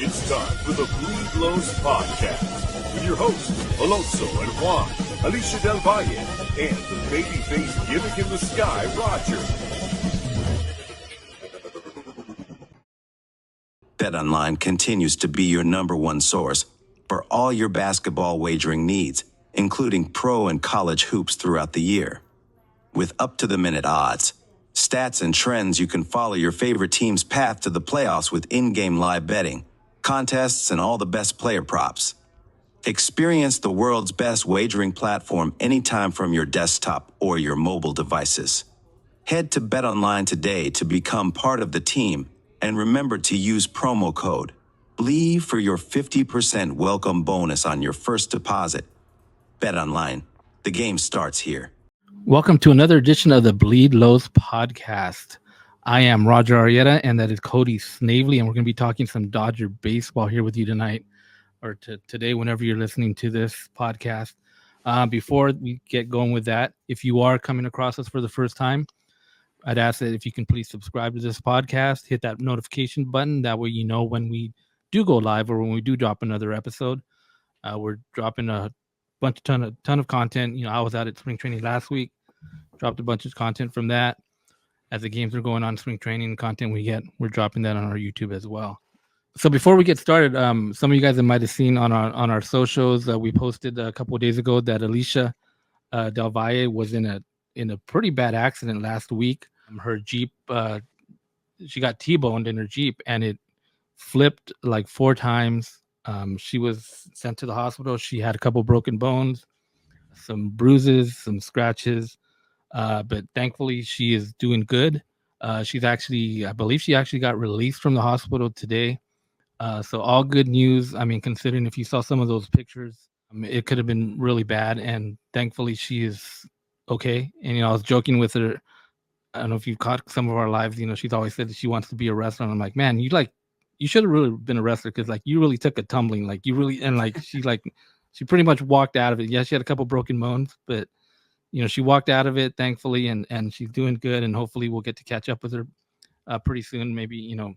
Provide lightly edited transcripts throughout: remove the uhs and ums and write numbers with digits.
It's time for the Bleed Lows Podcast with your hosts, Alonso and Juan, Alicia Del Valle, and the babyface gimmick in the sky, Roger. BetOnline continues to be your number one source for all your basketball wagering needs, including pro and college hoops throughout the year. With up-to-the-minute odds, stats, and trends, you can follow your favorite team's path to the playoffs with in-game live betting, contests, and all the best player props. Experience the world's best wagering platform anytime from your desktop or your mobile devices. Head to BetOnline today to become part of the team, and remember to use promo code BLEAV for your 50% welcome bonus on your first deposit. BetOnline, the game starts here. Welcome to another edition of the Bleed Lows Podcast. I am Roger Arrieta, and that is Cody Snavely, and we're going to be talking some Dodger baseball here with you tonight, or today, whenever you're listening to this podcast. Before we get going with that, if you are coming across us for the first time, I'd ask that if you can please subscribe to this podcast, hit that notification button. That way you know when we do go live or when we do drop another episode. We're dropping a ton of content. You know, I was out at spring training last week, dropped a bunch of content from that. As the games are going on, spring training content we're dropping that on our YouTube as well. So before we get started, some of you guys might have seen on our socials, we posted a couple of days ago that Alicia Del Valle was in a pretty bad accident last week. Her Jeep, she got T-boned in her Jeep, and it flipped like 4 times. She was sent to the hospital. She had a couple broken bones, some bruises, some scratches, but thankfully she is doing good. I believe she actually got released from the hospital today. So all good news. I mean, considering if you saw some of those pictures, it could have been really bad, and thankfully she is okay. And, you know, I was joking with her. I don't know if you caught some of our lives, you know, she's always said that she wants to be a wrestler. And I'm like, man, you should have really been a wrestler, because like you really took a tumbling, like you really, and like she pretty much walked out of it. Yeah, she had a couple broken bones, but you know, she walked out of it thankfully, and she's doing good, and hopefully we'll get to catch up with her pretty soon. Maybe, you know,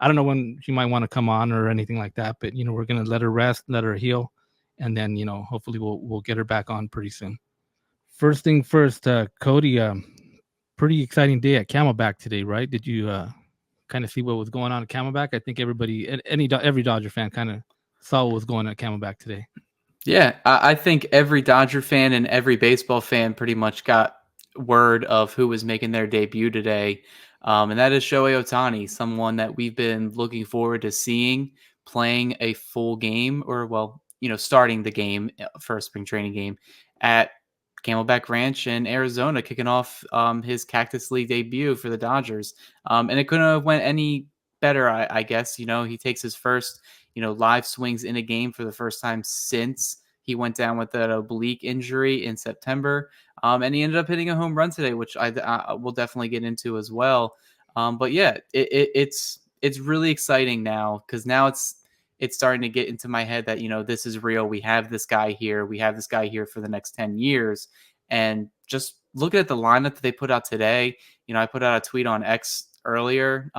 I don't know when she might want to come on or anything like that, but you know, we're gonna let her rest, let her heal, and then, you know, hopefully we'll get her back on pretty soon. First thing first, Cody, pretty exciting day at Camelback today, right? Did you kind of see what was going on at Camelback? I think every Dodger fan kind of saw what was going on at Camelback today. Yeah, I think every Dodger fan and every baseball fan pretty much got word of who was making their debut today, and that is Shohei Ohtani, someone that we've been looking forward to seeing playing a full game, or, well, you know, starting the game for a spring training game at Camelback Ranch in Arizona, kicking off his Cactus League debut for the Dodgers. And it couldn't have went any better, I guess. You know, he takes his first, you know, live swings in a game for the first time since he went down with that oblique injury in September. And he ended up hitting a home run today, which I will definitely get into as well. But yeah, it's really exciting now, because now it's starting to get into my head that, you know, this is real. We have this guy here. We have this guy here for the next 10 years. And just look at the lineup that they put out today. You know, I put out a tweet on X earlier,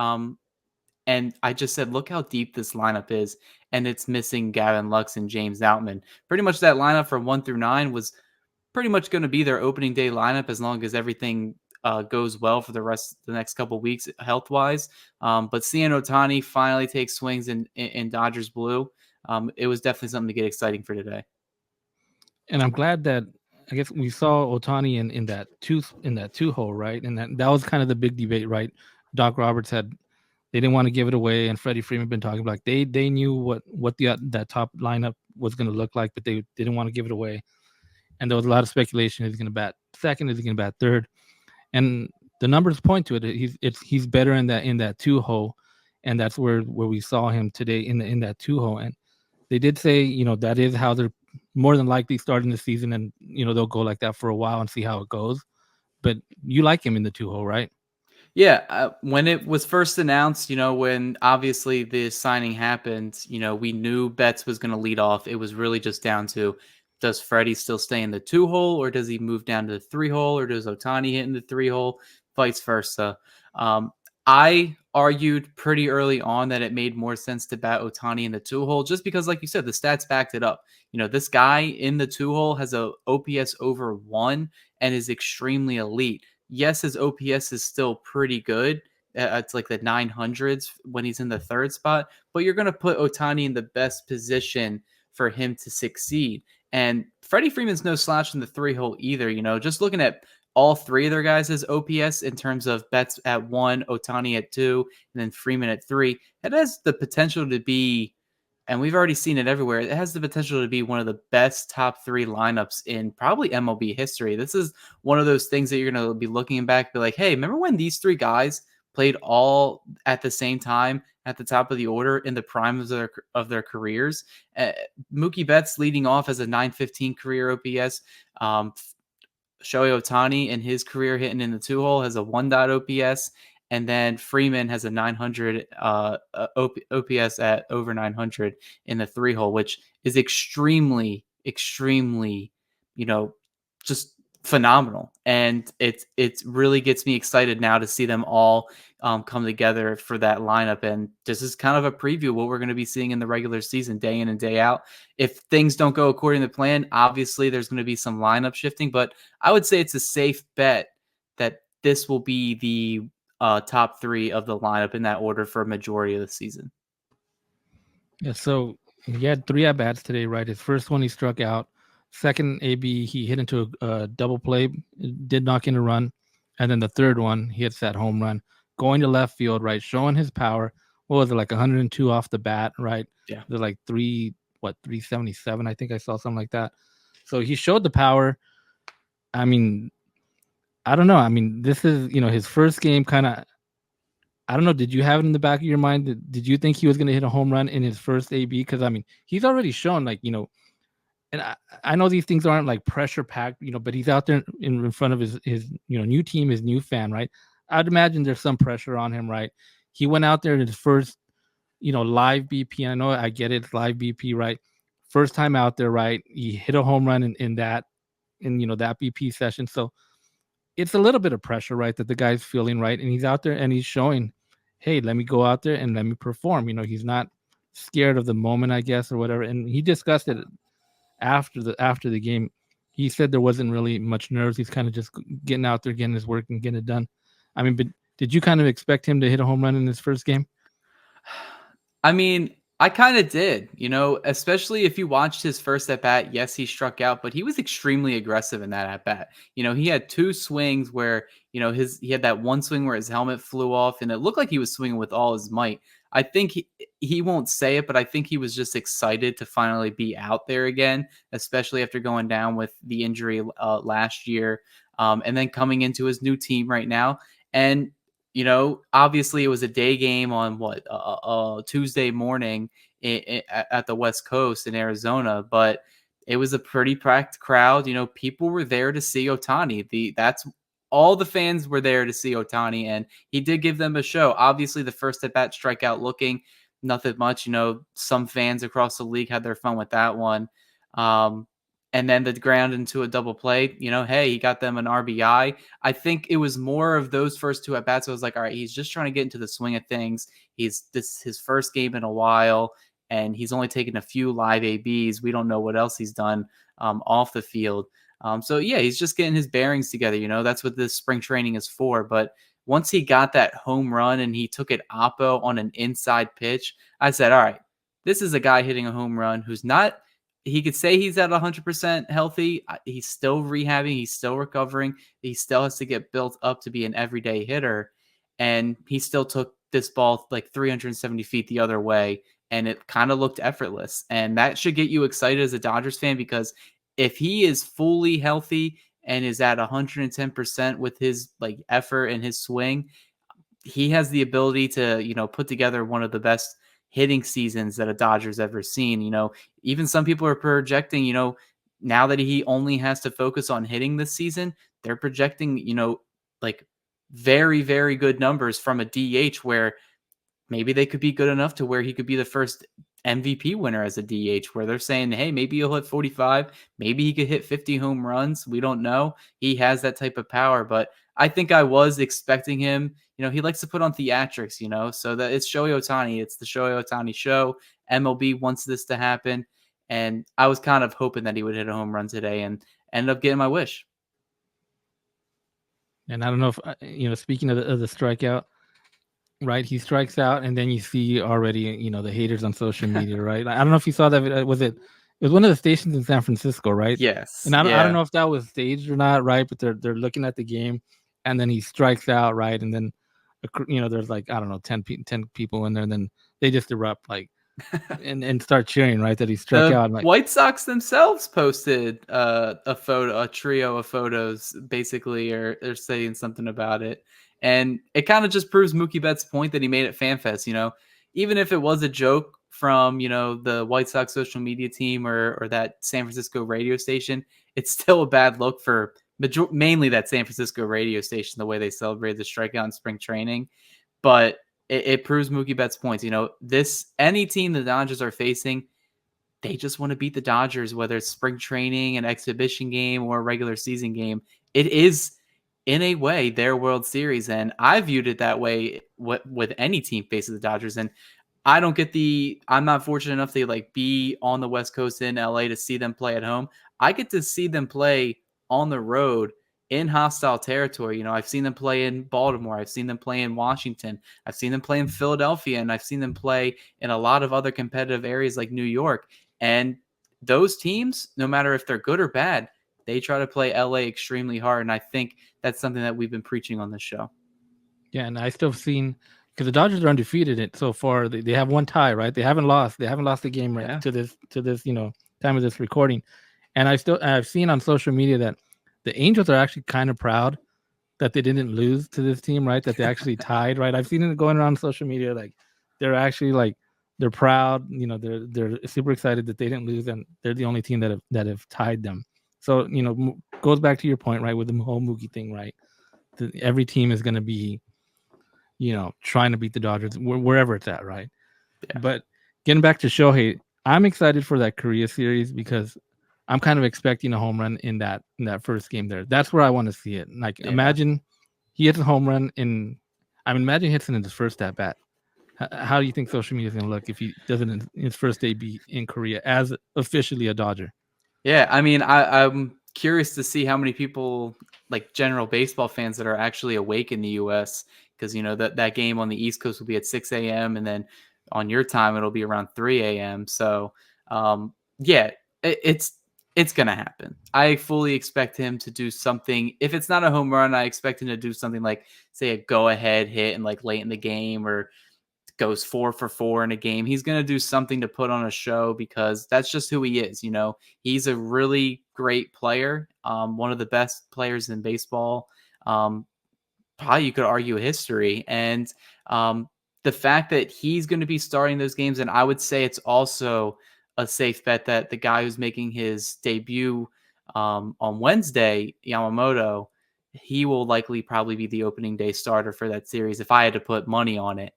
and I just said, look how deep this lineup is. And it's missing Gavin Lux and James Outman. Pretty much that lineup from 1 through 9 was pretty much going to be their opening day lineup, as long as everything goes well for the next couple of weeks health-wise. But seeing Ohtani finally take swings in Dodgers blue, it was definitely something to get exciting for today. And I'm glad that, I guess, we saw Ohtani in that two hole, right? And that was kind of the big debate, right? Doc Roberts they didn't want to give it away, and Freddie Freeman been talking about, like they knew what that top lineup was going to look like, but they didn't want to give it away. And there was a lot of speculation: is he going to bat second? Is he going to bat third? And the numbers point to it. He's better in that 2 hole, and that's where we saw him today in that 2 hole. And they did say, you know, that is how they're more than likely starting the season, and you know, they'll go like that for a while and see how it goes. But you like him in the 2 hole, right? Yeah, when it was first announced, you know, when obviously the signing happened, you know, we knew Betts was going to lead off. It was really just down to, does Freddie still stay in the 2 hole, or does he move down to the 3 hole, or does Ohtani hit in the 3 hole, vice versa? I argued pretty early on that it made more sense to bat Ohtani in the 2-hole just because, like you said, the stats backed it up. This guy in the 2-hole has a OPS over 1 and is extremely elite. Yes, his OPS is still pretty good. It's like the 900s when he's in the third spot, but you're going to put Ohtani in the best position for him to succeed. And Freddie Freeman's no slouch in the 3-hole either. Just looking at all three of their guys' OPS in terms of Betts at 1, Ohtani at 2, and then Freeman at 3. It has the potential to be, and we've already seen it everywhere, it has the potential to be one of the best top 3 lineups in probably MLB history. This is one of those things that you're going to be looking back, be like, hey, remember when these 3 guys played all at the same time at the top of the order in the prime of their careers? Mookie Betts leading off as a 915 career OPS. Shohei Ohtani in his career hitting in the 2-hole has a 1. OPS, and then Freeman has a 900 OPS at over 900 in the 3-hole, which is extremely, extremely, just phenomenal. And it really gets me excited now to see them all come together for that lineup. And this is kind of a preview of what we're going to be seeing in the regular season, day in and day out. If things don't go according to plan, obviously there's going to be some lineup shifting, but I would say it's a safe bet that this will be the top 3 of the lineup in that order for a majority of the season. Yeah, so he had 3 at-bats today, right? His first one, he struck out. Second AB, he hit into a double play, did knock in a run. And then the third one, he hits that home run, going to left field, right? Showing his power. What was it, like 102 off the bat, right? Yeah. There's like 377, I think I saw something like that. So he showed the power. I mean, I don't know. I mean, this is, his first game kind of, I don't know. Did you have it in the back of your mind? Did you think he was going to hit a home run in his first AB? Because, I mean, he's already shown, like, and I know these things aren't like pressure packed, but he's out there in front of his new team, his new fan, right? I'd imagine there's some pressure on him, right? He went out there in his first, live BP. I know I get it, it's live BP, right? First time out there, right? He hit a home run in that BP session. So it's a little bit of pressure, right? That the guy's feeling, right? And he's out there and he's showing, hey, let me go out there and let me perform. He's not scared of the moment, I guess, or whatever. And he discussed it after the game. He said there wasn't really much nerves. He's kind of just getting out there, getting his work and getting it done. I mean, but did you kind of expect him to hit a home run in his first game? I mean, I kind of did, especially if you watched his first at bat. Yes, he struck out, but he was extremely aggressive in that at bat. He had 2 swings where, he had that one swing where his helmet flew off and it looked like he was swinging with all his might. I think he won't say it, but I think he was just excited to finally be out there again, especially after going down with the injury last year, and then coming into his new team right now. And obviously it was a day game on Tuesday morning at the West Coast in Arizona, but it was a pretty packed crowd. People were there to see Ohtani. That's all the fans were there to see Ohtani, and he did give them a show. Obviously, the first at bat strikeout looking nothing much. Some fans across the league had their fun with that one. And then the ground into a double play, hey, he got them an RBI. I think it was more of those first 2 at bats. I was like, all right, he's just trying to get into the swing of things. This is his first game in a while, and he's only taken a few live ABs. We don't know what else he's done off the field. So yeah, he's just getting his bearings together. That's what this spring training is for. But once he got that home run and he took it oppo on an inside pitch, I said, all right, this is a guy hitting a home run who's not, he could say he's at 100% healthy. He's still rehabbing. He's still recovering. He still has to get built up to be an everyday hitter. And he still took this ball like 370 feet the other way. And it kind of looked effortless. And that should get you excited as a Dodgers fan, because if he is fully healthy and is at 110% with his like effort and his swing, he has the ability to, put together one of the best hitting seasons that a Dodger's ever seen. Even some people are projecting, now that he only has to focus on hitting this season, they're projecting, like very, very good numbers from a DH, where maybe they could be good enough to where he could be the first MVP winner as a DH, where they're saying, hey, maybe he'll hit 45. Maybe he could hit 50 home runs. We don't know. He has that type of power, but I think I was expecting him. He likes to put on theatrics, so that it's Shohei Ohtani. It's the Shohei Ohtani show. MLB wants this to happen. And I was kind of hoping that he would hit a home run today and ended up getting my wish. And I don't know if, speaking of the strikeout, right? He strikes out, and then you see already, the haters on social media, right? I don't know if you saw that. It was one of the stations in San Francisco, right? Yes. And I don't know if that was staged or not, right? But they're looking at the game, and then he strikes out, right? And then, there's like, I don't know, 10 people in there, and then they just erupt like and start cheering, right? That he struck out. Like, White Sox themselves posted a trio of photos, basically, or they're saying something about it. And it kind of just proves Mookie Betts' point that he made at FanFest. Even if it was a joke from, the White Sox social media team or that San Francisco radio station, it's still a bad look for mainly that San Francisco radio station, the way they celebrated the strikeout in spring training. But it proves Mookie Betts' points. Any team the Dodgers are facing, they just want to beat the Dodgers, whether it's spring training, an exhibition game, or a regular season game. It is, in a way, their World Series. And I viewed it that way with any team facing the Dodgers. And I'm not fortunate enough to be on the West Coast in LA to see them play at home. I get to see them play on the road in hostile territory. I've seen them play in Baltimore. I've seen them play in Washington. I've seen them play in Philadelphia, and I've seen them play in a lot of other competitive areas like New York. And those teams, no matter if they're good or bad, they try to play LA extremely hard. And I think that's something that we've been preaching on this show. Yeah, and I still have seen, because the Dodgers are undefeated so far. They have one tie, right? They haven't lost. They haven't lost a game to this time of this recording. And I've seen on social media that the Angels are actually kind of proud that they didn't lose to this team, right? That they actually tied, right? I've seen it going around social media, like they're actually they're proud. They're super excited that they didn't lose, and they're the only team that have tied them. So goes back to your point, right, with the whole Mookie thing, right? Every team is going to be, trying to beat the Dodgers wherever it's at, right? Yeah. But getting back to Shohei, I'm excited for that Korea series because I'm kind of expecting a home run in that first game there. That's where I want to see it. Imagine he hits a home run imagine he hits it in his first at bat. How do you think social media is going to look if he does it in his first debut in Korea as officially a Dodger? Yeah, I mean, I'm curious to see how many people, like general baseball fans, that are actually awake in the U.S. because that game on the East Coast will be at 6 a.m. and then on your time it'll be around 3 a.m. So it's going to happen. I fully expect him to do something. If it's not a home run, I expect him to do something like, say, a go-ahead hit and late in the game, or goes 4 for 4 in a game. He's going to do something to put on a show because that's just who he is. He's a really great player. One of the best players in baseball. Probably you could argue history. And the fact that he's going to be starting those games, and I would say it's also a safe bet that the guy who's making his debut on Wednesday, Yamamoto, he will likely probably be the opening day starter for that series if I had to put money on it.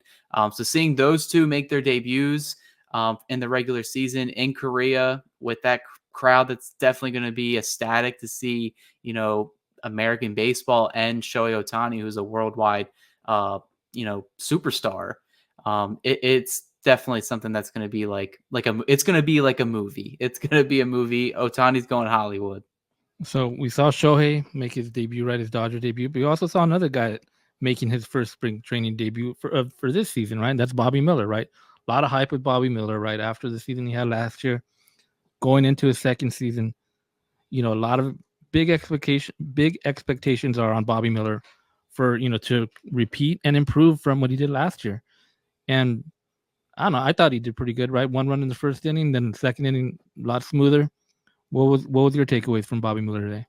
So seeing those two make their debuts in the regular season in Korea with that crowd, that's definitely going to be ecstatic to see, American baseball and Shohei Ohtani, who's a worldwide, superstar. It's definitely something that's going to be it's going to be like a movie. It's going to be a movie. Ohtani's going Hollywood. So we saw Shohei make his debut, right? His Dodger debut. But we also saw another guy making his first spring training debut for this season, right? That's Bobby Miller, right? A lot of hype with Bobby Miller, right? After the season he had last year, going into his second season, a lot of big expectations are on Bobby Miller for, to repeat and improve from what he did last year. And I don't know, I thought he did pretty good, right? 1 run in the first inning, then the second inning, a lot smoother. What was your takeaways from Bobby Miller today?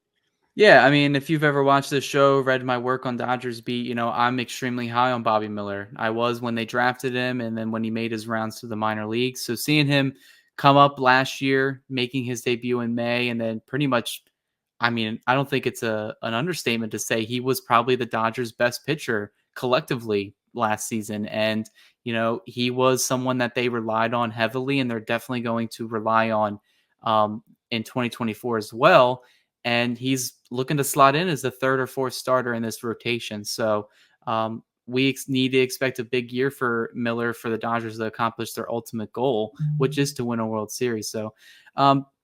Yeah, I mean, if you've ever watched this show, read my work on Dodgers Beat, I'm extremely high on Bobby Miller. I was when they drafted him, and then when he made his rounds to the minor leagues. So seeing him come up last year, making his debut in May, and then pretty much, I mean, I don't think it's an understatement to say he was probably the Dodgers' best pitcher collectively last season. And, he was someone that they relied on heavily, and they're definitely going to rely on in 2024 as well. and he's looking to slot in as the third or fourth starter in this rotation. So we need to expect a big year for Miller for the Dodgers to accomplish their ultimate goal, which is to win a World Series. So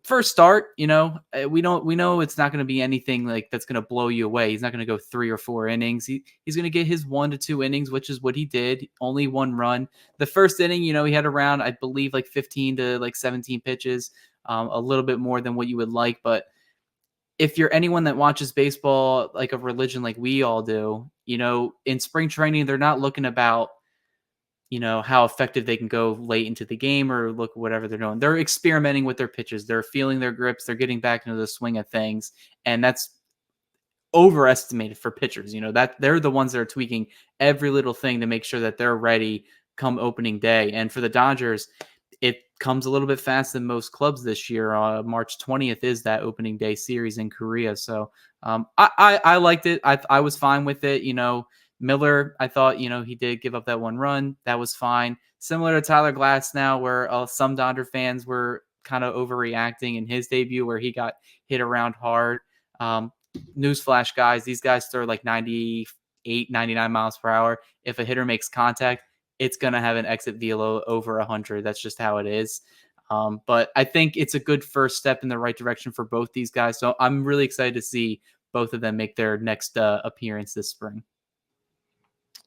first start, we know it's not going to be anything like that's going to blow you away. He's not going to go 3 or 4 innings. He's going to get his 1 to 2 innings, which is what he did. Only 1 run. The first inning, he had around, I believe, like 15 to like 17 pitches, a little bit more than what you would like. But if you're anyone that watches baseball like a religion like we all do, in spring training, they're not looking about how effective they can go late into the game or look whatever they're doing. They're experimenting with their pitches. They're feeling their grips. They're getting back into the swing of things. And that's overestimated for pitchers. That they're the ones that are tweaking every little thing to make sure that they're ready come opening day. And for the Dodgers, it comes a little bit faster than most clubs this year. March 20th is that opening day series in Korea. So I liked it. I was fine with it. Miller, I thought, he did give up that 1 run. That was fine. Similar to Tyler Glasnow, where some Dodger fans were kind of overreacting in his debut where he got hit around hard. Newsflash, guys, these guys throw like 98, 99 miles per hour. If a hitter makes contact, it's going to have an exit velo over 100. That's just how it is. But I think it's a good first step in the right direction for both these guys. So I'm really excited to see both of them make their next appearance this spring.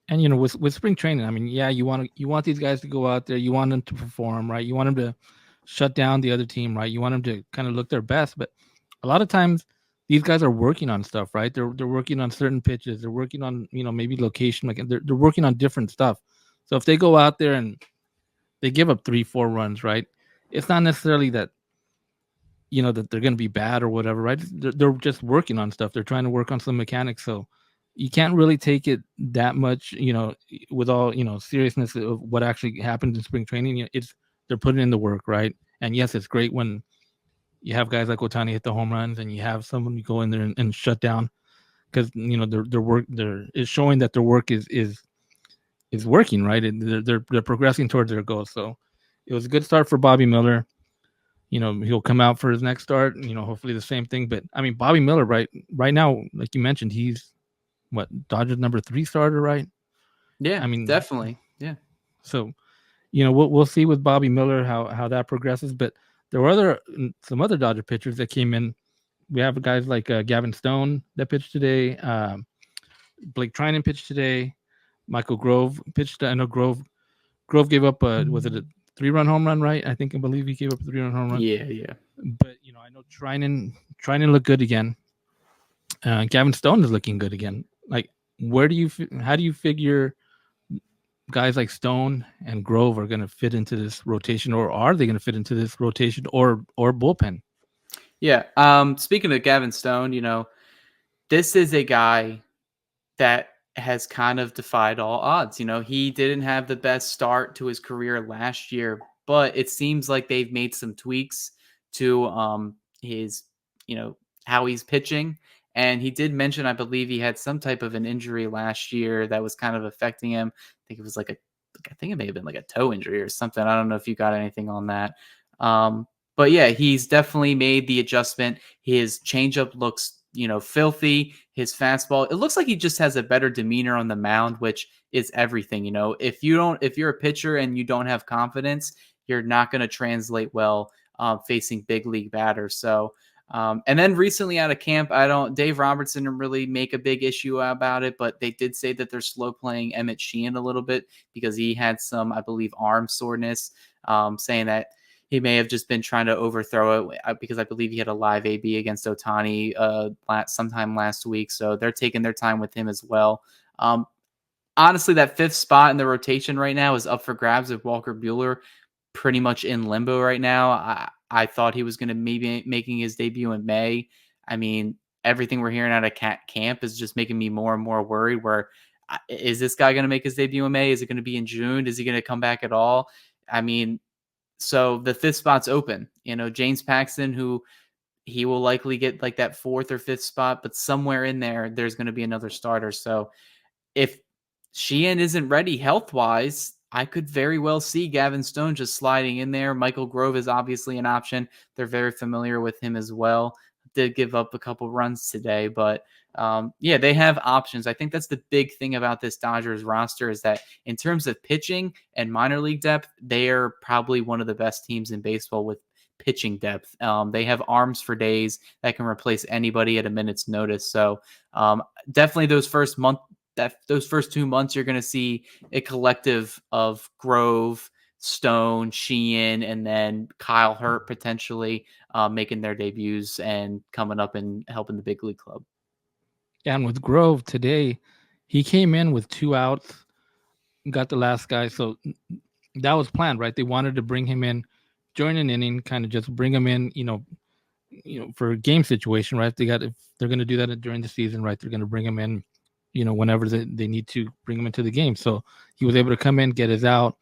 And with spring training, I mean, yeah, you want these guys to go out there. You want them to perform, right? You want them to shut down the other team, right? You want them to kind of look their best. But a lot of times, these guys are working on stuff, right? They're working on certain pitches. They're working on maybe location. Like they're working on different stuff. So if they go out there and they give up 3-4 runs, right? It's not necessarily that that they're going to be bad or whatever, right? They're just working on stuff. They're trying to work on some mechanics. So you can't really take it that much, with all, seriousness of what actually happened in spring training. They're putting in the work, right? And yes, it's great when you have guys like Ohtani hit the home runs and you have someone go in there and shut down, because their work is showing that their work is working, right? And they're progressing towards their goals. So it was a good start for Bobby Miller. He'll come out for his next start. Hopefully the same thing. But I mean, Bobby Miller, right now, like you mentioned, he's Dodgers number 3 starter, right? Yeah, I mean, definitely. Yeah. So, we'll see with Bobby Miller how that progresses. But there were some other Dodger pitchers that came in. We have guys like Gavin Stone that pitched today. Blake Treinen pitched today. Michael Grove pitched. I know Grove gave up was it a 3-run home run, right? I believe he gave up a 3-run home run. Yeah. But I know Treinen looked good again. Gavin Stone is looking good again. Like, how do you figure guys like Stone and Grove are going to fit into this rotation, or are they going to fit into this rotation or bullpen? Yeah. Speaking of Gavin Stone, this is a guy that has kind of defied all odds. He didn't have the best start to his career last year, but it seems like they've made some tweaks to his, how he's pitching. And he did mention, I believe he had some type of an injury last year that was kind of affecting him. I think it was I think it may have been like a toe injury or something. I don't know if you got anything on that. But yeah, he's definitely made the adjustment. His changeup looks, filthy. His fastball, it looks like he just has a better demeanor on the mound, which is everything. If you're a pitcher and you don't have confidence, you're not going to translate well facing big league batters. So, and then recently out of camp, Dave Robertson didn't really make a big issue about it, but they did say that they're slow playing Emmett Sheehan a little bit because he had some, I believe, arm soreness, saying that he may have just been trying to overthrow it because I believe he had a live AB against Ohtani sometime last week. So they're taking their time with him as well. Honestly, that 5th spot in the rotation right now is up for grabs with Walker Buehler pretty much in limbo right now. I thought he was going to maybe making his debut in May. I mean, everything we're hearing out of camp is just making me more and more worried. Is this guy going to make his debut in May? Is it going to be in June? Is he going to come back at all? I mean, so the 5th spot's open. James Paxton, who he will likely get like that 4th or 5th spot, but somewhere in there's going to be another starter. So if Sheehan isn't ready health-wise, I could very well see Gavin Stone just sliding in there. Michael Grove is obviously an option. They're very familiar with him as well. did give up a couple runs today, but yeah, they have options. I think that's the big thing about this Dodgers roster is that in terms of pitching and minor league depth, they are probably one of the best teams in baseball with pitching depth. They have arms for days that can replace anybody at a minute's notice. So definitely those first 2 months, you're going to see a collective of Grove, Stone, Sheehan, and then Kyle Hurt potentially making their debuts and coming up and helping the big league club. And with Grove today, he came in with 2 outs, got the last guy. So that was planned, right? They wanted to bring him in, join an inning, kind of just bring him in, for a game situation, right? If they're going to do that during the season, right? They're going to bring him in, whenever they need to bring him into the game. So he was able to come in, get his out.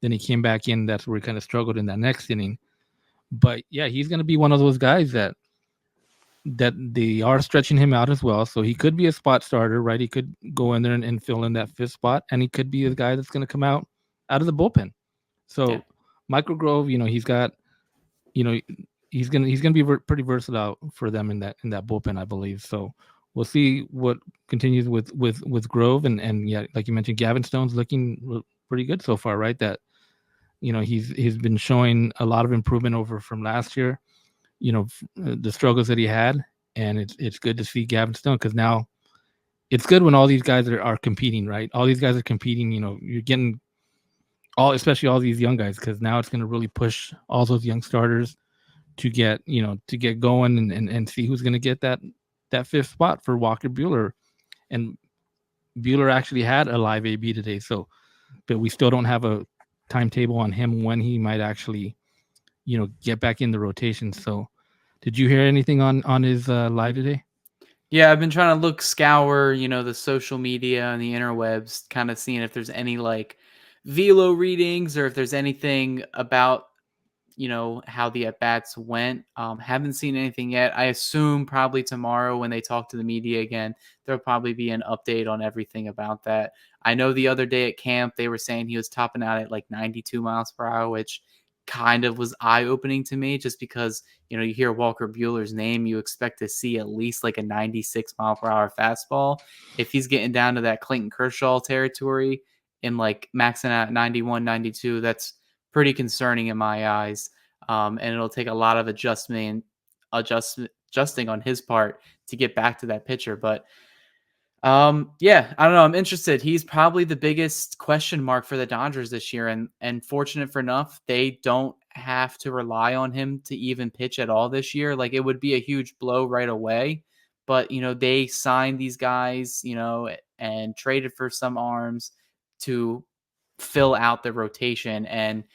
Then he came back in. That's where he kind of struggled in that next inning. But yeah, he's going to be one of those guys that they are stretching him out as well. So he could be a spot starter, right? He could go in there and fill in that 5th spot, and he could be a guy that's going to come out of the bullpen. So yeah. Michael Grove, he's got, he's gonna be pretty versatile for them in that bullpen, I believe. So we'll see what continues with Grove and yeah, like you mentioned, Gavin Stone's looking pretty good so far, right? That he's been showing a lot of improvement over from last year. The struggles that he had, and it's good to see Gavin Stone, because now it's good when all these guys are competing, right? All these guys are competing. You're getting especially all these young guys, because now it's going to really push all those young starters to get going and see who's going to get that 5th spot for Walker Buehler. And Buehler actually had a live AB today, but we still don't have a timetable on him when he might actually get back in the rotation. So did you hear anything on his live today? Yeah, I've been trying to scour the social media and the interwebs, kind of seeing if there's any velo readings or if there's anything about how the at-bats went. Haven't seen anything yet. I assume probably tomorrow when they talk to the media again, there'll probably be an update on everything about that. I know the other day at camp, they were saying he was topping out at 92 miles per hour, which kind of was eye-opening to me, just because, you hear Walker Buehler's name, you expect to see at least a 96 mile per hour fastball. If he's getting down to that Clayton Kershaw territory and maxing out 91, 92, that's pretty concerning in my eyes. And it'll take a lot of adjusting on his part to get back to that pitcher. But yeah, I don't know. I'm interested. He's probably the biggest question mark for the Dodgers this year. And fortunate for enough, they don't have to rely on him to even pitch at all this year. It would be a huge blow right away. But, they signed these guys, and traded for some arms to fill out the rotation. And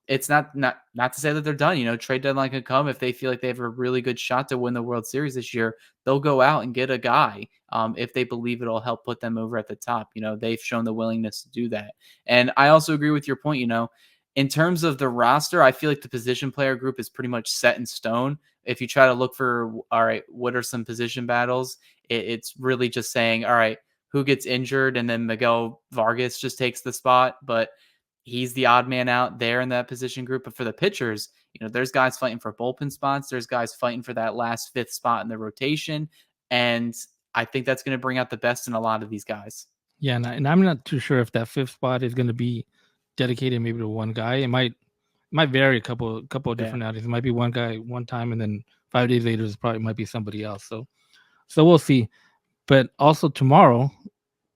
it's not to say that they're done. Trade deadline can come if they feel like they have a really good shot to win the World Series this year. They'll go out and get a guy if they believe it'll help put them over at the top. They've shown the willingness to do that. And I also agree with your point. In terms of the roster, I feel like the position player group is pretty much set in stone. If you try to look for, all right, what are some position battles? It's really just saying, all right, who gets injured, and then Miguel Vargas just takes the spot. But he's the odd man out there in that position group. But for the pitchers, there's guys fighting for bullpen spots. There's guys fighting for that last 5th spot in the rotation. And I think that's going to bring out the best in a lot of these guys. Yeah, and I'm not too sure if that 5th spot is going to be dedicated maybe to one guy. It might vary a couple of different outings. It might be one guy one time, and then 5 days later it probably might be somebody else. So we'll see. But also tomorrow,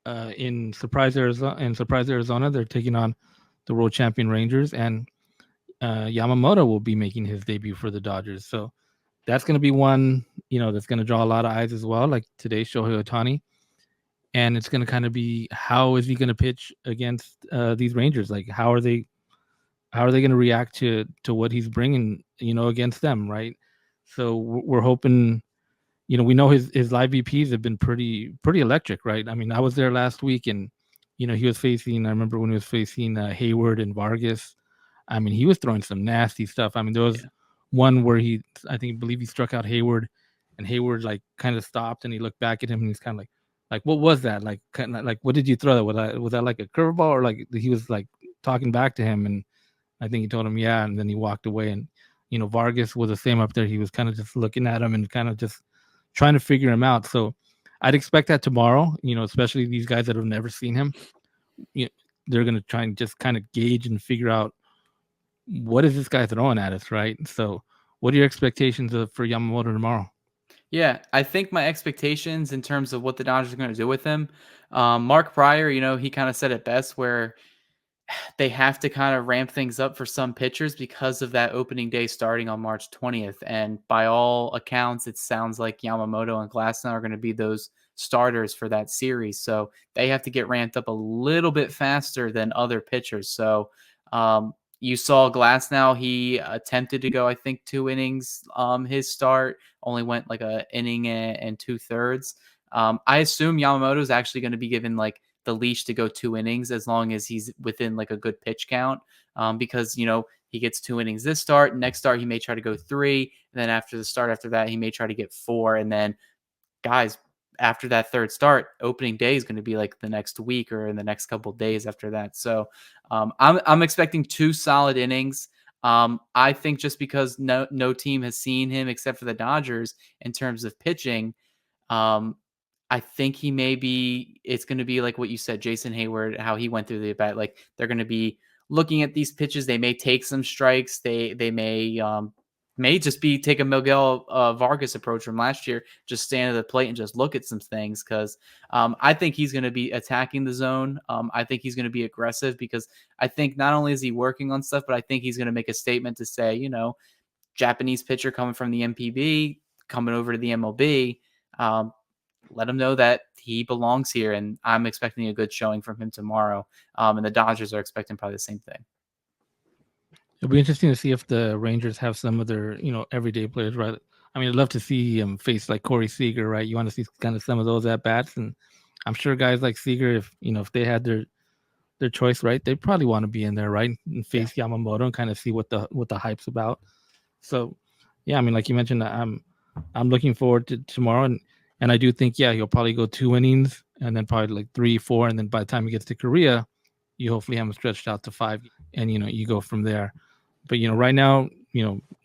in Surprise, Arizona, they're taking on the world champion Rangers, and Yamamoto will be making his debut for the Dodgers. So that's going to be one, that's going to draw a lot of eyes as well. Like today, Shohei Ohtani, and it's going to kind of be, how is he going to pitch against these Rangers? How are they going to react to what he's bringing, against them, right? So we're hoping. We know his live VPs have been pretty electric, right? I mean, I was there last week, and he was facing. I remember when he was facing Hayward and Vargas. I mean, he was throwing some nasty stuff. I mean, there was one where I believe he struck out Hayward, and Hayward kind of stopped, and he looked back at him, and he's kind of like, what was that? What did you throw? That was that like a curveball, or he was talking back to him, and I think he told him, yeah, and then he walked away, and Vargas was the same up there. He was kind of just looking at him and kind of just trying to figure him out. So I'd expect that tomorrow, especially these guys that have never seen him. They're going to try and just kind of gauge and figure out what is this guy throwing at us, right? So what are your expectations for Yamamoto tomorrow? Yeah, I think my expectations in terms of what the Dodgers are going to do with him, Mark Pryor, he kind of said it best where they have to kind of ramp things up for some pitchers because of that opening day starting on March 20th. And by all accounts, it sounds like Yamamoto and Glasnow are going to be those starters for that series. So they have to get ramped up a little bit faster than other pitchers. So you saw Glasnow, he attempted to go, I think, 2 innings. His start only went like an inning and 2/3. I assume Yamamoto is actually going to be given like the leash to go 2 innings as long as he's within like a good pitch count. Because, he gets 2 innings this start. Next start, he may try to go 3. And then after the start after that, he may try to get 4. And then, guys, after that third start, opening day is going to be like the next week or in the next couple of days after that. So I'm expecting 2 solid innings. I think just because no team has seen him except for the Dodgers in terms of pitching, I think it's going to be like what you said, Jason Hayward, how he went through the at-bat. Like they're going to be looking at these pitches. They may take some strikes. They may just take a Miguel Vargas approach from last year, just stand at the plate and just look at some things. Cause I think he's going to be attacking the zone. I think he's going to be aggressive because I think not only is he working on stuff, but I think he's going to make a statement to say, Japanese pitcher coming from the MPB, coming over to the MLB, let him know that he belongs here, and I'm expecting a good showing from him tomorrow. And the Dodgers are expecting probably the same thing. It'll be interesting to see if the Rangers have some of their, everyday players, right? I mean, I'd love to see him face like Corey Seager, right? You want to see kind of some of those at bats, and I'm sure guys like Seager, if they had their choice, right, they probably want to be in there, right, and face Yamamoto and kind of see what the hype's about. So, yeah, I mean, like you mentioned, I'm looking forward to tomorrow, and I do think, he'll probably go 2 innings and then probably like 3, 4. And then by the time he gets to Korea, you hopefully have him stretched out to 5 and, you go from there. But, right now,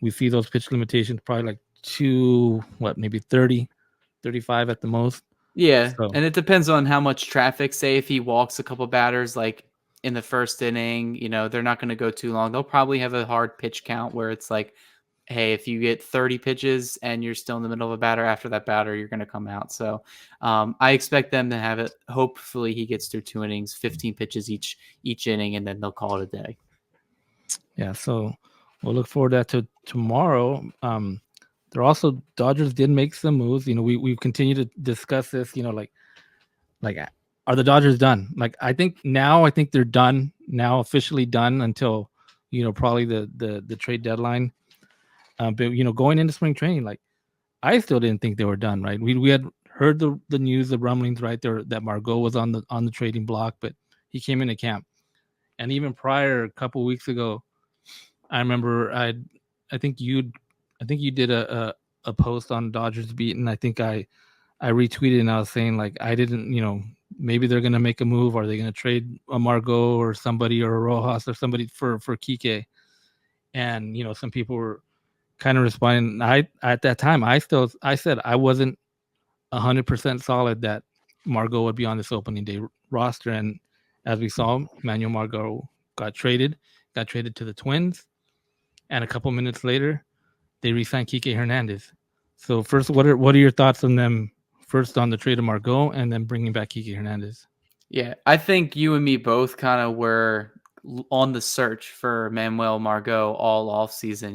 we see those pitch limitations probably like maybe 30, 35 at the most. Yeah. So. And it depends on how much traffic. Say if he walks a couple batters, like in the first inning, they're not going to go too long. They'll probably have a hard pitch count where it's like, hey, if you get 30 pitches and you're still in the middle of a batter, after that batter, you're going to come out. So I expect them to have it. Hopefully he gets through 2 innings, 15 pitches each inning, and then they'll call it a day. Yeah, so we'll look forward to that to tomorrow. There also, Dodgers did make some moves. We've continued to discuss this, like are the Dodgers done? Like, I think they're done now, officially done until, probably the trade deadline. But going into spring training, like I still didn't think they were done, right? We had heard the news, the rumblings, right there that Margot was on the trading block, but he came into camp, and even prior, a couple of weeks ago, I remember I think you did a post on Dodgers Beat, and I think I retweeted and I was saying like I didn't, maybe they're gonna make a move. Are they gonna trade a Margot or somebody or a Rojas or somebody for Kiké? And some people were kind of responding. At that time I said I wasn't 100% solid that Margot would be on this opening day roster, and as we saw, Manual Margot got traded to the Twins, and a couple minutes later they re-signed Kiké Hernández. So first, what are your thoughts on them? First on the trade of Margot, and then bringing back Kiké Hernández. Yeah, I think you and me both kind of were on the search for Manuel Margot all off season.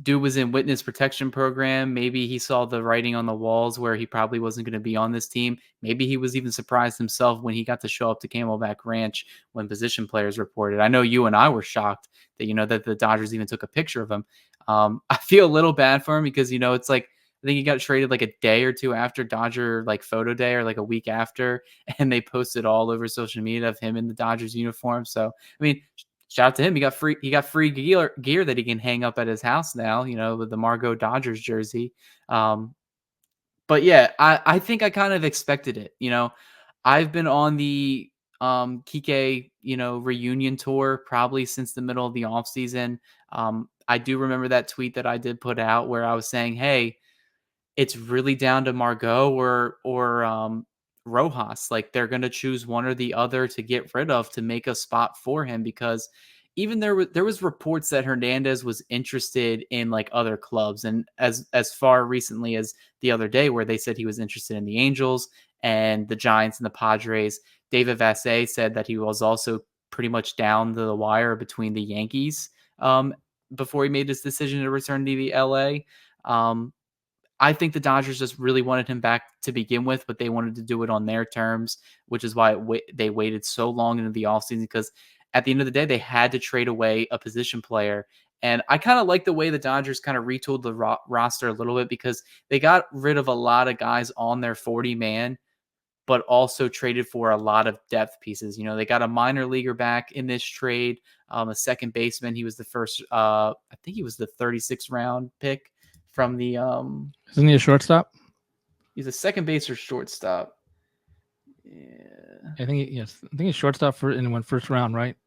Dude was in witness protection program. Maybe he saw the writing on the walls where he probably wasn't going to be on this team. Maybe he was even surprised himself when he got to show up to Camelback Ranch when position players reported. I know you and I were shocked that, that the Dodgers even took a picture of him. I feel a little bad for him because, it's like, I think he got traded like a day or 2 after Dodger like photo day or like a week after, and they posted all over social media of him in the Dodgers uniform. So, I mean, shout out to him. He got free gear that he can hang up at his house now, with the Margot Dodgers jersey. But yeah, I think I kind of expected it. I've been on the Kiké, reunion tour probably since the middle of the offseason. I do remember that tweet that I did put out where I was saying, hey, it's really down to Margot or Rojas. Like they're going to choose one or the other to get rid of to make a spot for him, because even there was reports that Hernandez was interested in like other clubs, and as far recently as the other day where they said he was interested in the Angels and the Giants and the Padres. David Vassay said that he was also pretty much down the wire between the Yankees before he made his decision to return to the LA. I think the Dodgers just really wanted him back to begin with, but they wanted to do it on their terms, which is why they waited so long into the offseason, because at the end of the day, they had to trade away a position player. And I kind of like the way the Dodgers kind of retooled the roster a little bit, because they got rid of a lot of guys on their 40-man, but also traded for a lot of depth pieces. They got a minor leaguer back in this trade, a second baseman. He was the first, I think he was the 36th round pick from the Isn't he a shortstop? He's a second base or shortstop. Yeah, I think he's shortstop and went first round, right?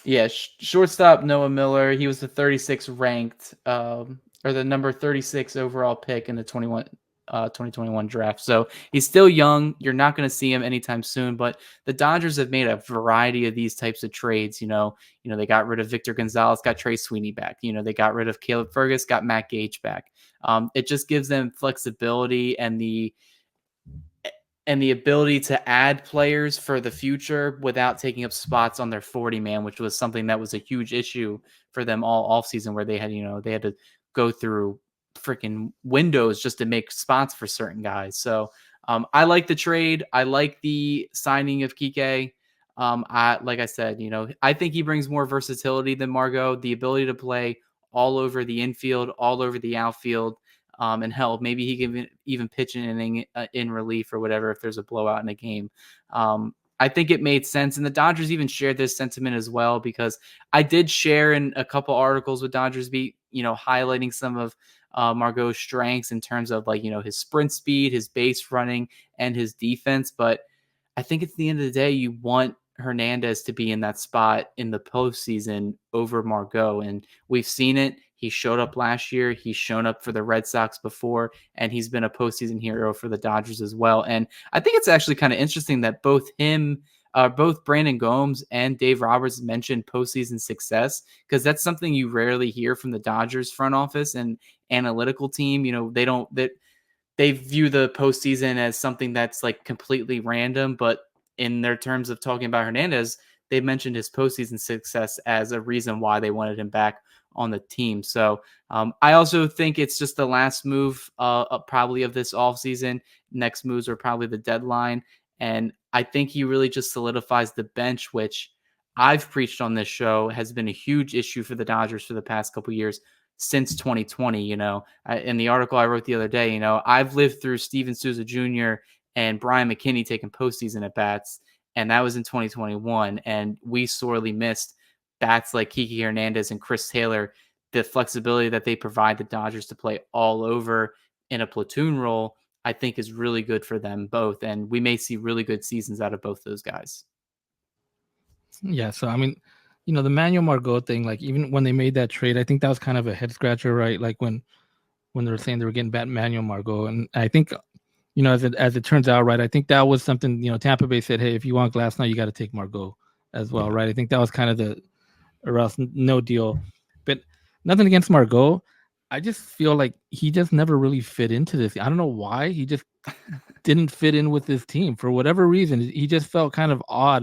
Yeah, shortstop Noah Miller. He was the 36th ranked, or the number 36 overall pick in the 2021 draft. So he's still young. You're not going to see him anytime soon, but the Dodgers have made a variety of these types of trades. They got rid of Victor Gonzalez, got Trey Sweeney back. They got rid of Caleb Fergus, got Matt Gage back. It just gives them flexibility and the ability to add players for the future without taking up spots on their 40-man, which was something that was a huge issue for them all offseason, where they had to go through freaking windows just to make spots for certain guys. So I like the trade. I like the signing of Kiké. Like I said, I think he brings more versatility than Margot, the ability to play all over the infield, all over the outfield. And hell, maybe he can even pitch an inning in relief or whatever if there's a blowout in a game. I think it made sense. And the Dodgers even shared this sentiment as well, because I did share in a couple articles with Dodgers Beat, highlighting some of Margot's strengths in terms of his sprint speed, his base running, and his defense. But I think at the end of the day, you want Hernandez to be in that spot in the postseason over Margot. And we've seen it. He showed up last year. He's shown up for the Red Sox before, and he's been a postseason hero for the Dodgers as well. And I think it's actually kind of interesting that both Brandon Gomes and Dave Roberts mentioned postseason success, because that's something you rarely hear from the Dodgers front office and analytical team. They view the postseason as something that's like completely random, but in their terms of talking about Hernandez, they mentioned his postseason success as a reason why they wanted him back on the team. So I also think it's just the last move probably of this offseason. Next moves are probably the deadline. And I think he really just solidifies the bench, which I've preached on this show has been a huge issue for the Dodgers for the past couple of years since 2020. In the article I wrote the other day, I've lived through Steven Souza Jr. and Brian McKinney taking postseason at bats, and that was in 2021. And we sorely missed bats like Kiké Hernández and Chris Taylor, the flexibility that they provide the Dodgers to play all over in a platoon role, I think is really good for them both. And we may see really good seasons out of both those guys. Yeah. So, I mean, the Manual Margot thing, like even when they made that trade, I think that was kind of a head scratcher, right? Like when they were saying they were getting back Manual Margot. And I think, as it turns out, right, I think that was something, Tampa Bay said, hey, if you want Glass now, you got to take Margot as well, right? I think that was kind of or else no deal. But nothing against Margot. I just feel like he just never really fit into this. I don't know why. He just didn't fit in with this team for whatever reason. He just felt kind of odd,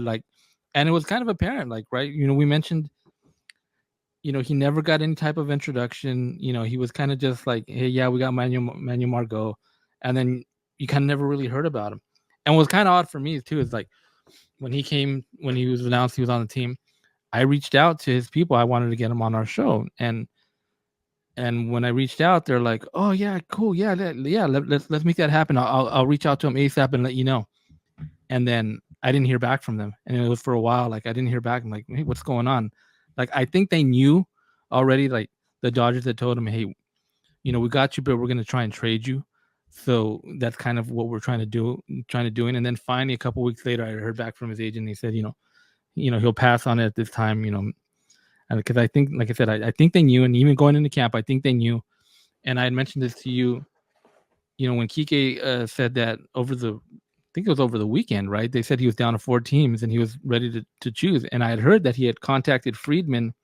and it was kind of apparent, right? We mentioned, he never got any type of introduction. He was kind of just like, hey, yeah, we got Manual Margot. And then you kind of never really heard about him. And what was kind of odd for me too is like when he was announced he was on the team, I reached out to his people. I wanted to get him on our show. And when I reached out, they're like, oh yeah, cool. Yeah. Let's make that happen. I'll reach out to him ASAP and let you know. And then I didn't hear back from them. And it was for a while. Like I didn't hear back. I'm like, hey, what's going on? Like, I think they knew already, like the Dodgers had told him, hey, we got you, but we're going to try and trade you. So that's kind of what we're trying to do. And then finally, a couple of weeks later, I heard back from his agent. He said, he'll pass on it at this time. And because I think, like I said, I think they knew, and even going into camp, I think they knew. And I had mentioned this to you, when Kiké said that I think it was over the weekend, right? They said he was down to 4 teams and he was ready to choose. And I had heard that he had contacted Friedman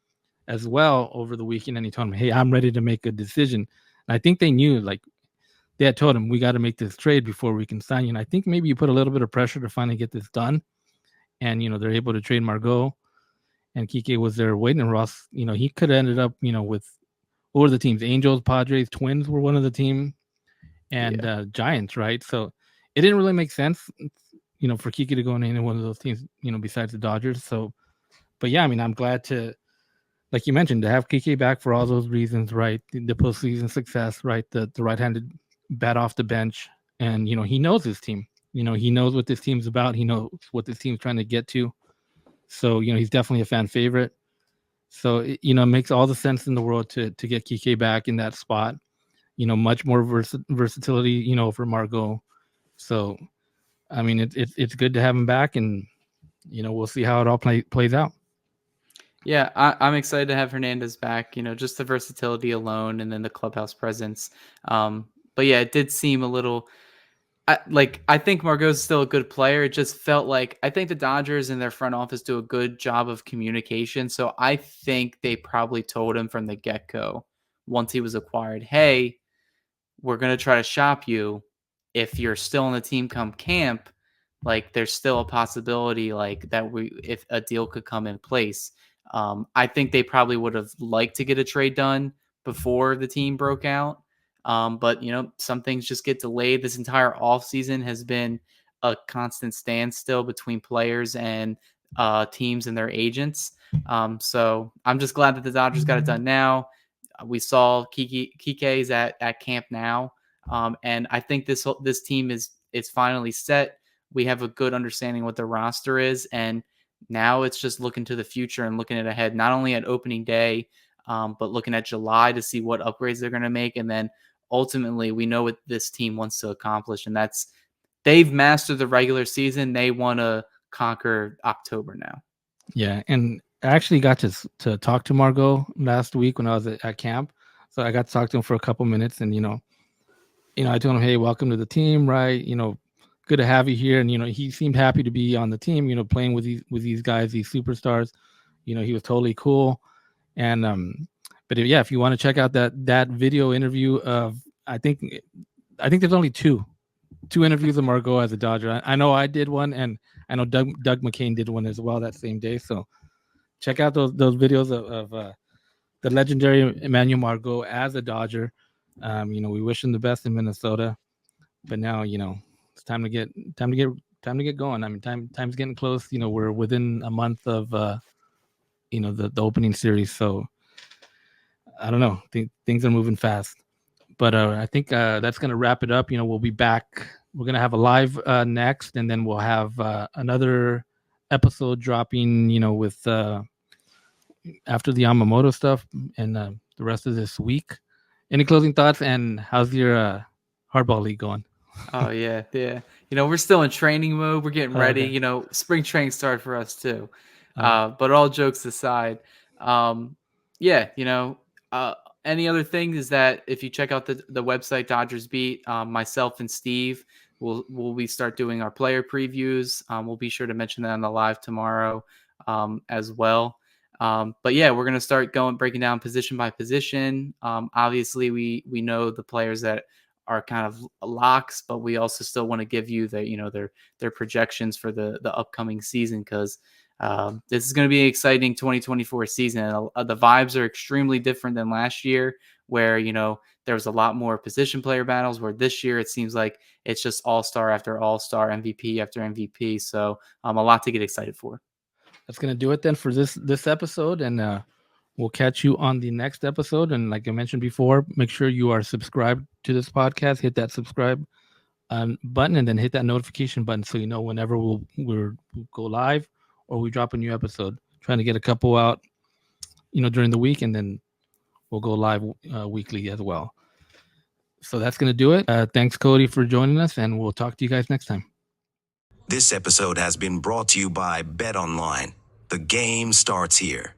as well over the weekend, and he told him, "Hey, I'm ready to make a decision." And I think they knew, like they had told him, "We got to make this trade before we can sign you." And I think maybe you put a little bit of pressure to finally get this done. And they're able to trade Margot, and Kiké was there waiting. And Ross, he could have ended up, with what were the teams? Angels, Padres, Twins were one of the team, and Giants, right? So it didn't really make sense, for Kiké to go in any one of those teams, besides the Dodgers. So, but yeah, I mean, I'm glad to, like you mentioned, to have Kiké back for all those reasons, right? The postseason success, right? The right-handed bat off the bench, and he knows his team. He knows what this team's about. He knows what this team's trying to get to. So he's definitely a fan favorite. So it makes all the sense in the world to get Kiké back in that spot. Much more versatility, for Margot. So I mean, it's good to have him back, and we'll see how it all plays out. Yeah, I'm excited to have Hernandez back, just the versatility alone and then the clubhouse presence. But yeah, it did seem a little I think Margot's still a good player. It just felt like I think the Dodgers and their front office do a good job of communication. So I think they probably told him from the get-go once he was acquired, "Hey, we're going to try to shop you. If you're still on the team come camp, like there's still a possibility like that if a deal could come in place." I think they probably would have liked to get a trade done before the team broke out. But some things just get delayed. This entire offseason has been a constant standstill between players and teams and their agents. So I'm just glad that the Dodgers got it done now. We saw Kiké is at camp now, and I think this team is finally set. We have a good understanding what the roster is, and now it's just looking to the future and looking ahead, not only at opening day, but looking at July to see what upgrades they're going to make, and then ultimately we know what this team wants to accomplish, and that's they've mastered the regular season. They want to conquer October now. Yeah, and I actually got to talk to Margot last week when I was at camp. So I got to talk to him for a couple minutes, and I told him, "Hey, welcome to the team, right? Good to have you here." And he seemed happy to be on the team. Playing with these guys, these superstars. He was totally cool. And but if you want to check out that video interview of, I think there's only two interviews of Margot as a Dodger. I know I did one, and I know Doug McCain did one as well that same day. So check out those videos of the legendary Manual Margot as a Dodger. We wish him the best in Minnesota, but now it's time to get going. I mean, time's getting close. We're within a month of the opening series, so I don't know. Things are moving fast, but I think that's gonna wrap it up. We'll be back. We're gonna have a live next, and then we'll have another episode dropping. With after the Yamamoto stuff and the rest of this week. Any closing thoughts? And how's your hardball league going? Oh yeah. We're still in training mode. We're getting ready. Okay. Spring training started for us too. But all jokes aside, any other thing is that if you check out the website Dodgers Beat, myself and Steve will we start doing our player previews. We'll be sure to mention that on the live tomorrow as well. But yeah, we're gonna start breaking down position by position. Obviously, we know the players that are kind of locks, but we also still want to give you their projections for the upcoming season, because this is going to be an exciting 2024 season. The vibes are extremely different than last year, where there was a lot more position player battles, where this year it seems like it's just all-star after all-star, MVP after MVP. So a lot to get excited for. That's going to do it then for this episode, and we'll catch you on the next episode. And like I mentioned before, make sure you are subscribed to this podcast. Hit that subscribe button, and then hit that notification button so you know whenever we'll go live or we drop a new episode. Trying to get a couple out, during the week, and then we'll go live weekly as well. So that's going to do it. Thanks, Cody, for joining us, and we'll talk to you guys next time. This episode has been brought to you by BetOnline. The game starts here.